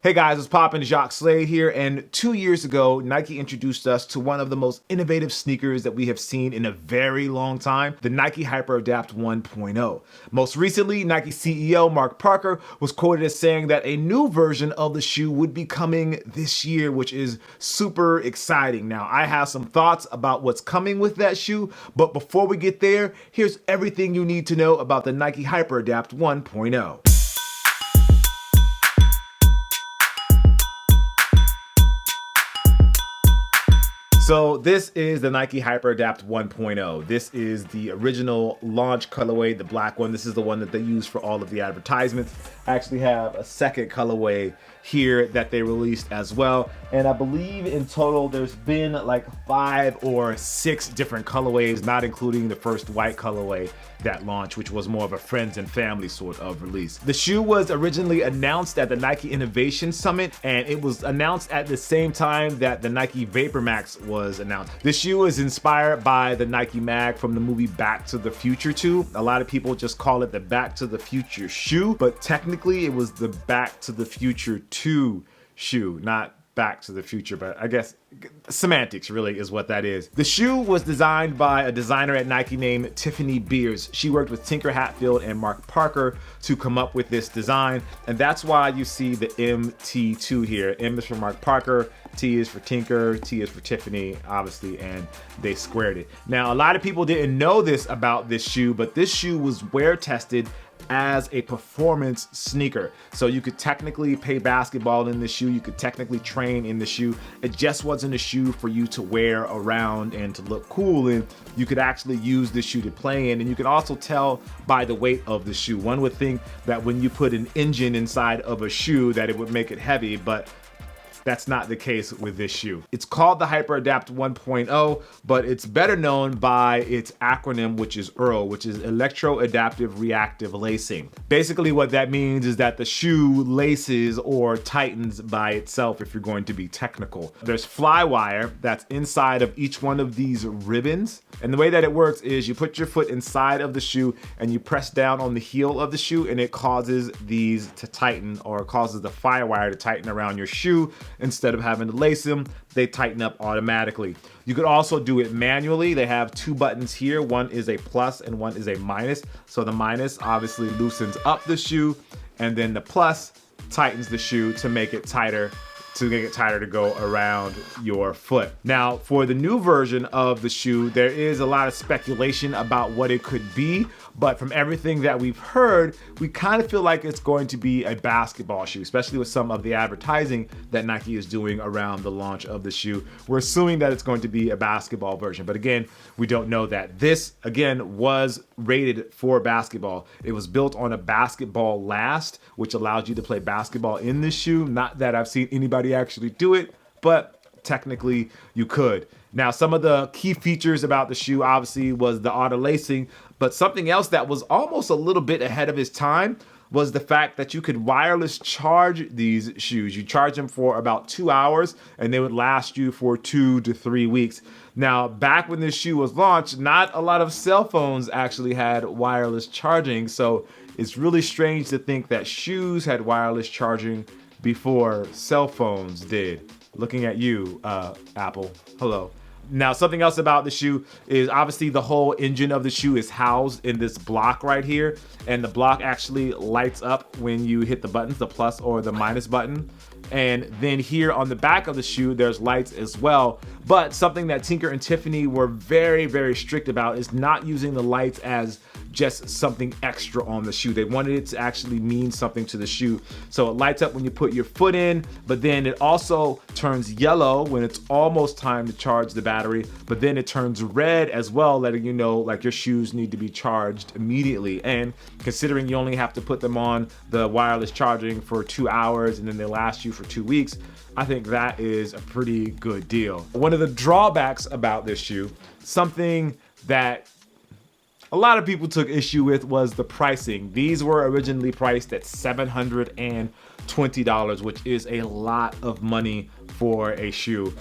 Hey guys, what's poppin'? Jacques Slade here, and 2 years ago, Nike introduced us to one of the most innovative sneakers that we have seen in a very long time, the Nike Hyperadapt 1.0. Most recently, Nike CEO Mark Parker was quoted as saying that a new version of the shoe would be coming this year, which is super exciting. Now, I have some thoughts about what's coming with that shoe, but before we get there, here's everything you need to know about the Nike Hyperadapt 1.0. So this is the Nike Hyperadapt 1.0. This is the original launch colorway, the black one. This is the one that they use for all of the advertisements. I actually have a second colorway here that they released as well. And I believe in total there's been like 5 or 6 different colorways, not including the first white colorway that launched, which was more of a friends and family sort of release. The shoe was originally announced at the Nike Innovation Summit, and it was announced at the same time that the Nike Vapor Max was announced. This shoe is inspired by the Nike Mag from the movie Back to the Future 2. A lot of people just call it the Back to the Future shoe, but technically it was the Back to the Future 2 shoe, not Back to the Future, but I guess semantics really is what that is. The shoe was designed by a designer at Nike named Tiffany Beers. She worked with Tinker Hatfield and Mark Parker to come up with this design, and that's why you see the MT2 here. M is for Mark Parker, T is for Tinker, T is for Tiffany, obviously, and they squared it. Now, a lot of people didn't know this about this shoe, but this shoe was wear tested as a performance sneaker. So you could technically play basketball in the shoe, you could technically train in the shoe. It just wasn't a shoe for you to wear around and to look cool in. You could actually use this shoe to play in, and you can also tell by the weight of the shoe. One would think that when you put an engine inside of a shoe that it would make it heavy, but that's not the case with this shoe. It's called the Hyperadapt 1.0, but it's better known by its acronym, which is EARL, which is Electro-Adaptive Reactive Lacing. Basically what that means is that the shoe laces or tightens by itself if you're going to be technical. There's fly wire that's inside of each one of these ribbons. And the way that it works is you put your foot inside of the shoe and you press down on the heel of the shoe, and it causes these to tighten, or causes the firewire to tighten around your shoe. Instead of having to lace them, they tighten up automatically. You could also do it manually. They have 2 buttons here. One is a plus and one is a minus. So the minus obviously loosens up the shoe, and then the plus tightens the shoe to make it tighter, to go around your foot. Now, for the new version of the shoe, there is a lot of speculation about what it could be, but from everything that we've heard, we kind of feel like it's going to be a basketball shoe, especially with some of the advertising that Nike is doing around the launch of the shoe. We're assuming that it's going to be a basketball version, but again, we don't know that. This, again, was rated for basketball. It was built on a basketball last, which allows you to play basketball in this shoe. Not that I've seen anybody actually do it, but technically you could. Now, some of the key features about the shoe obviously was the auto lacing, but something else that was almost a little bit ahead of its time was the fact that you could wireless charge these shoes. You charge them for about 2 hours and they would last you for 2 to 3 weeks. Now, back when this shoe was launched, not a lot of cell phones actually had wireless charging, so it's really strange to think that shoes had wireless charging before cell phones did. Looking at you, Apple, hello. Now, something else about the shoe is obviously the whole engine of the shoe is housed in this block right here, and the block actually lights up when you hit the buttons, the plus or the minus button. And then here on the back of the shoe, there's lights as well. But something that Tinker and Tiffany were very, very strict about is not using the lights as just something extra on the shoe. They wanted it to actually mean something to the shoe. So it lights up when you put your foot in, but then it also turns yellow when it's almost time to charge the battery, but then it turns red as well, letting you know like your shoes need to be charged immediately. And considering you only have to put them on the wireless charging for 2 hours and then they last you for 2 weeks, I think that is a pretty good deal. One of the drawbacks about this shoe, something that a lot of people took issue with, was the pricing. These were originally priced at $720, which is a lot of money for a shoe.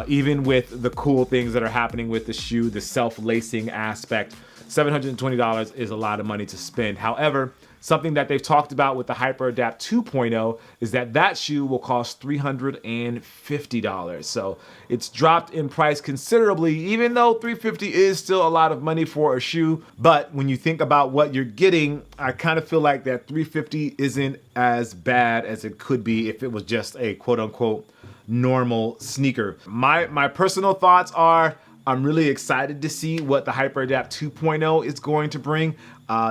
Even with the cool things that are happening with the shoe, the self-lacing aspect, $720 is a lot of money to spend. However, Something that they've talked about with the Hyperadapt 2.0 is that shoe will cost $350. So it's dropped in price considerably, even though $350 is still a lot of money for a shoe. But when you think about what you're getting, I kind of feel like that $350 isn't as bad as it could be if it was just a quote unquote normal sneaker. My personal thoughts are, I'm really excited to see what the Hyperadapt 2.0 is going to bring.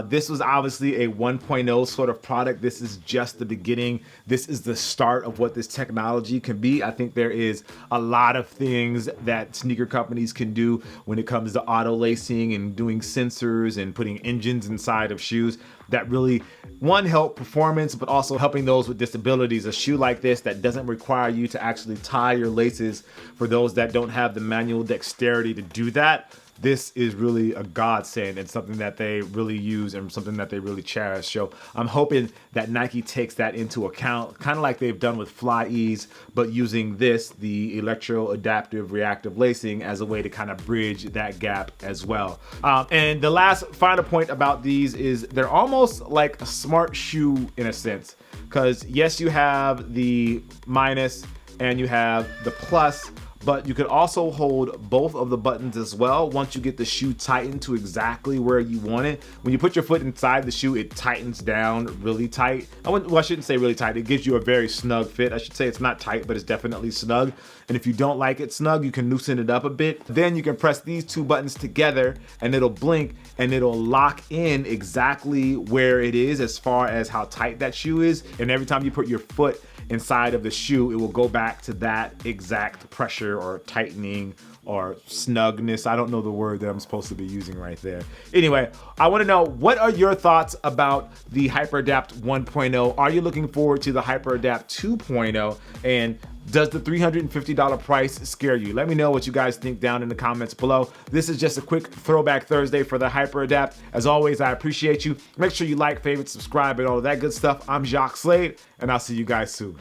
This was obviously a 1.0 sort of product. This is just the beginning. This is the start of what this technology can be. I think there is a lot of things that sneaker companies can do when it comes to auto lacing and doing sensors and putting engines inside of shoes that really, one, help performance, but also helping those with disabilities. A shoe like this that doesn't require you to actually tie your laces for those that don't have the manual dexterity to do that. This is really a godsend and something that they really use and something that they really cherish. So I'm hoping that Nike takes that into account, kind of like they've done with Fly Ease, but using this, the electro-adaptive reactive lacing, as a way to kind of bridge that gap as well. And the last final point about these is they're almost like a smart shoe in a sense, because yes, you have the minus and you have the plus, but you could also hold both of the buttons as well once you get the shoe tightened to exactly where you want it. When you put your foot inside the shoe, it tightens down really tight. I shouldn't say really tight. It gives you a very snug fit. I should say it's not tight, but it's definitely snug. And if you don't like it snug, you can loosen it up a bit. Then you can press these two buttons together and it'll blink and it'll lock in exactly where it is as far as how tight that shoe is. And every time you put your foot inside of the shoe, it will go back to that exact pressure or tightening or snugness. I don't know the word that I'm supposed to be using right there. Anyway, I want to know, what are your thoughts about the Hyperadapt 1.0? Are you looking forward to the Hyperadapt 2.0? And does the $350 price scare you? Let me know what you guys think down in the comments below. This is just a quick throwback Thursday for the Hyperadapt. As always, I appreciate you. Make sure you like, favorite, subscribe, and all of that good stuff. I'm Jacques Slade, and I'll see you guys soon.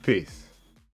Peace.